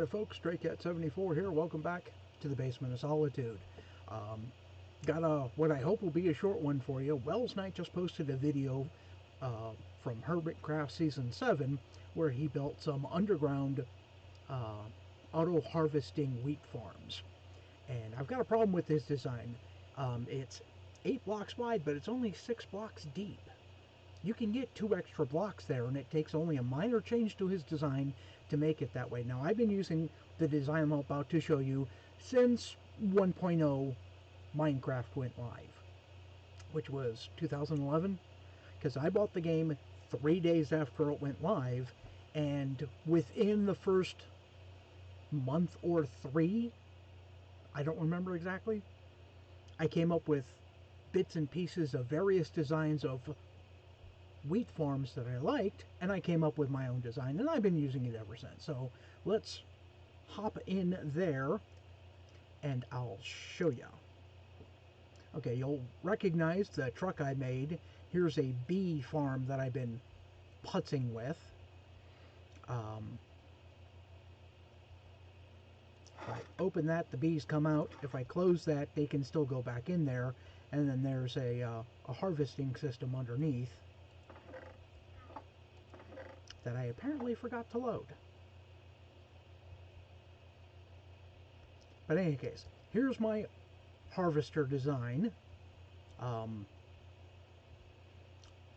Hi folks, StrayCat74 here. Welcome back to the Basement of Solitude. Got what I hope will be a short one for you. WellsKnight just posted a video from Hermitcraft Season 7 where he built some underground auto-harvesting wheat farms. And I've got a problem with his design. It's 8 blocks wide, but it's only 6 blocks deep. You can get 2 extra blocks there, and it takes only a minor change to his design to make it that way. Now, I've been using the design I'm about to show you since 1.0 Minecraft went live, which was 2011, because I bought the game 3 days after it went live, and within the first month or 3, I don't remember exactly, I came up with bits and pieces of various designs of wheat farms that I liked, and I came up with my own design, and I've been using it ever since. So let's hop in there and I'll show you. Okay, you'll recognize the truck I made. Here's a bee farm that I've been putzing with. If I open that, the bees come out. If I close that, they can still go back in there, and then there's a harvesting system underneath that I apparently forgot to load. But in any case, here's my harvester design.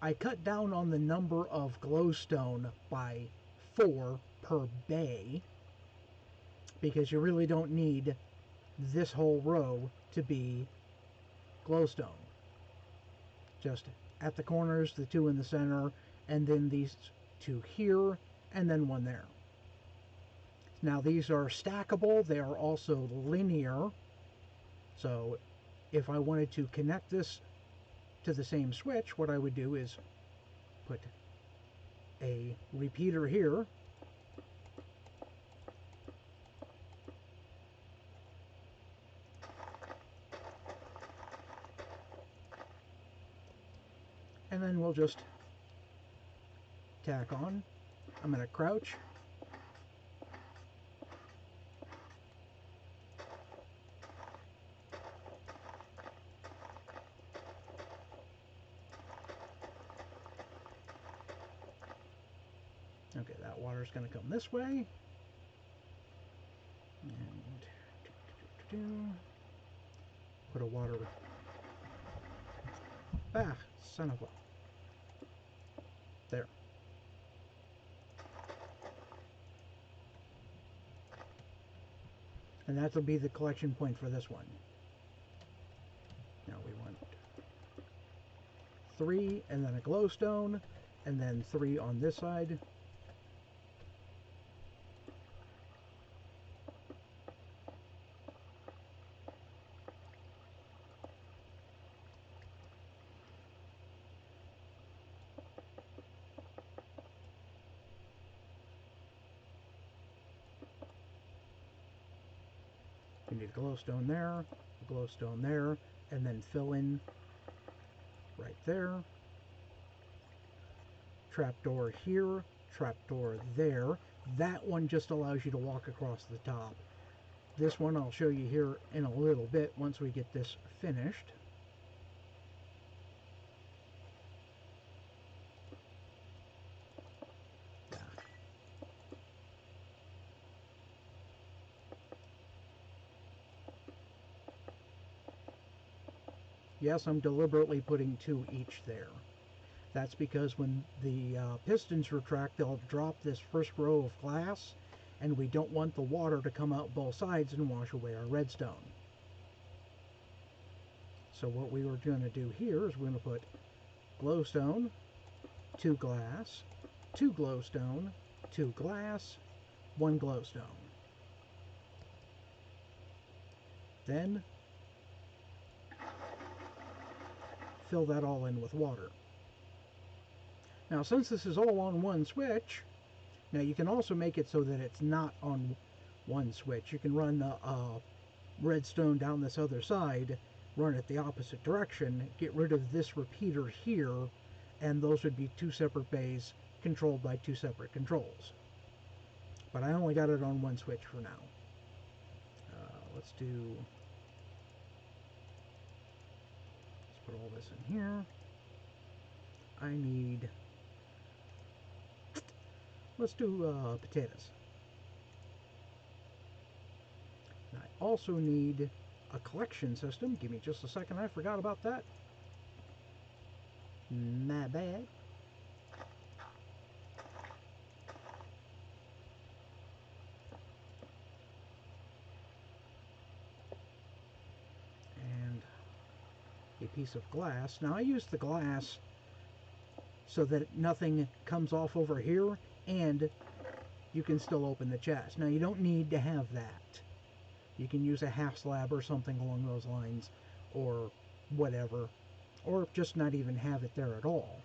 I cut down on the number of glowstone by 4 per bay, because you really don't need this whole row to be glowstone. Just at the corners, the 2 in the center, and then these 2 here, and then 1 there. Now these are stackable. They are also linear. So if I wanted to connect this to the same switch, what I would do is put a repeater here, and then we'll just tack on. I'm going to crouch. Okay, that water's going to come this way. And put a water. Ah, son of a. There. And that will be the collection point for this one. Now we want 3, and then a glowstone, and then 3 on this side. We need a glowstone there, a glowstone there, and then fill in right there. Trapdoor here, trapdoor there. That one just allows you to walk across the top. This one I'll show you here in a little bit once we get this finished. Yes, I'm deliberately putting 2 each there. That's because when the pistons retract, they'll drop this first row of glass, and we don't want the water to come out both sides and wash away our redstone. So what we were going to do here is we're going to put glowstone, 2 glass, 2 glowstone, 2 glass, 1 glowstone. Then fill that all in with water. Now, since this is all on 1 switch, now you can also make it so that it's not on 1 switch. You can run the redstone down this other side, run it the opposite direction, get rid of this repeater here, and those would be 2 separate bays controlled by 2 separate controls. but I only got it on one switch for now. Let's put all this in here. Let's do potatoes. And I also need a collection system. Give me just a second, I forgot about that. My bad. And a piece of glass. Now I use the glass so that nothing comes off over here and you can still open the chest. Now you don't need to have that. You can use a half slab or something along those lines, or whatever, or just not even have it there at all.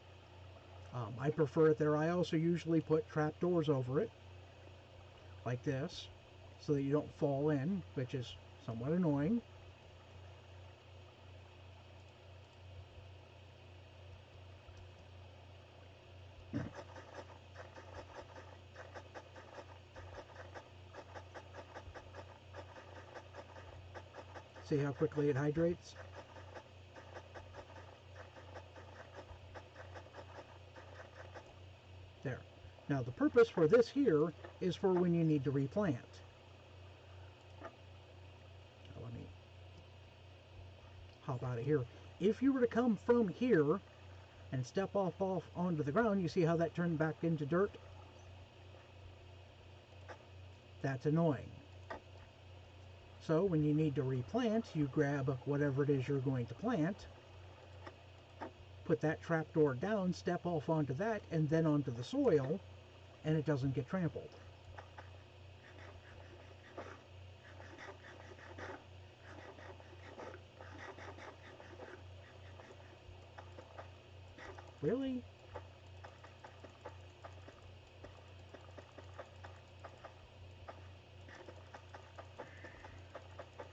I prefer it there. I also usually put trap doors over it, like this, so that you don't fall in, which is somewhat annoying. See how quickly it hydrates? There. Now the purpose for this here is for when you need to replant. Now let me hop out of here. If you were to come from here and step off onto the ground, you see how that turned back into dirt? That's annoying. So when you need to replant, you grab whatever it is you're going to plant, put that trapdoor down, step off onto that, and then onto the soil, and it doesn't get trampled. Really?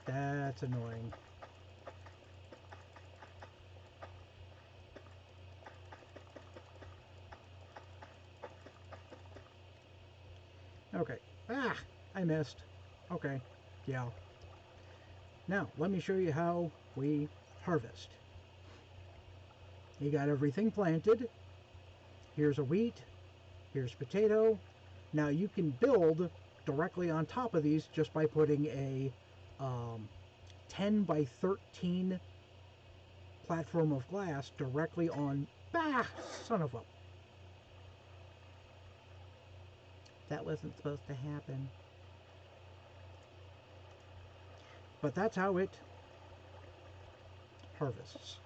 That's annoying. Okay. Ah! I missed. Okay. Yeah. Now, let me show you how we harvest. You got everything planted. Here's a wheat. Here's potato. Now you can build directly on top of these just by putting a 10 by 13 platform of glass directly on... Ah! Son of a... That wasn't supposed to happen. But that's how it harvests.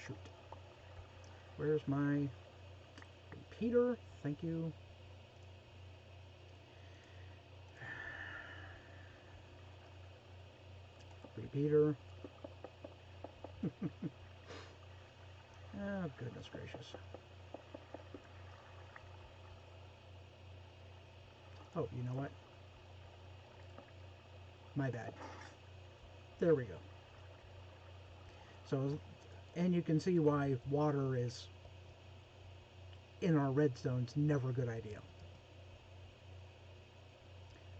Shoot. Where's my repeater? Thank you. Repeater. Oh, goodness gracious. Oh, you know what? My bad. There we go. So, and you can see why water is in our redstone's never a good idea.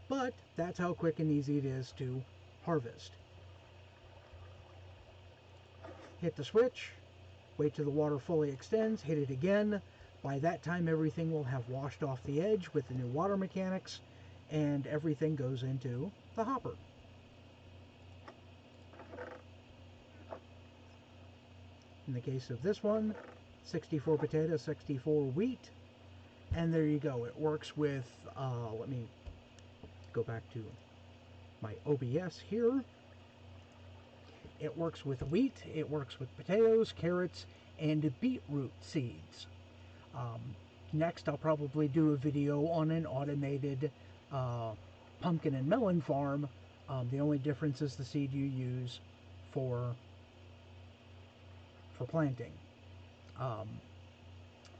But that's how quick and easy it is to harvest. Hit the switch, wait till the water fully extends, hit it again. By that time everything will have washed off the edge with the new water mechanics, and everything goes into the hopper. In the case of this one, 64 potato, 64 wheat, and there you go. It works with, let me go back to my OBS here. It works with wheat, it works with potatoes, carrots, and beetroot seeds. Next, I'll probably do a video on an automated pumpkin and melon farm. The only difference is the seed you use for planting.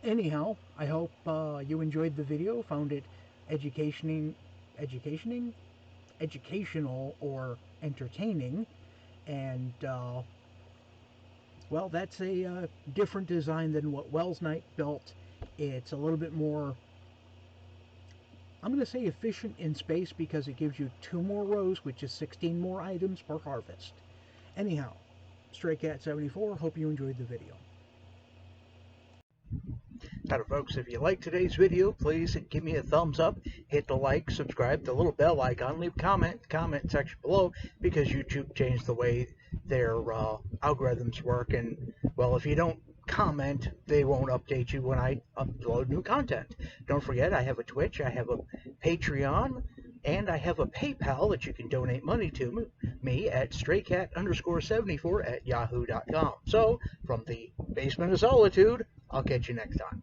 Anyhow, I hope you enjoyed the video, found it educational or entertaining, and well, that's a different design than what WellsKnight built. It's a little bit more I'm going to say efficient in space because it gives you 2 more rows, which is 16 more items per harvest. Anyhow, StrayCat74, hope you enjoyed the video. Howdy folks, if you like today's video, please give me a thumbs up, hit the like, subscribe, the little bell icon, leave a comment section below, because YouTube changed the way their algorithms work, and well, if you don't comment, they won't update you when I upload new content. Don't forget, I have a Twitch, I have a Patreon, and I have a PayPal that you can donate money to me at straycat_74 at yahoo.com. So, from the Basement of Solitude, I'll catch you next time.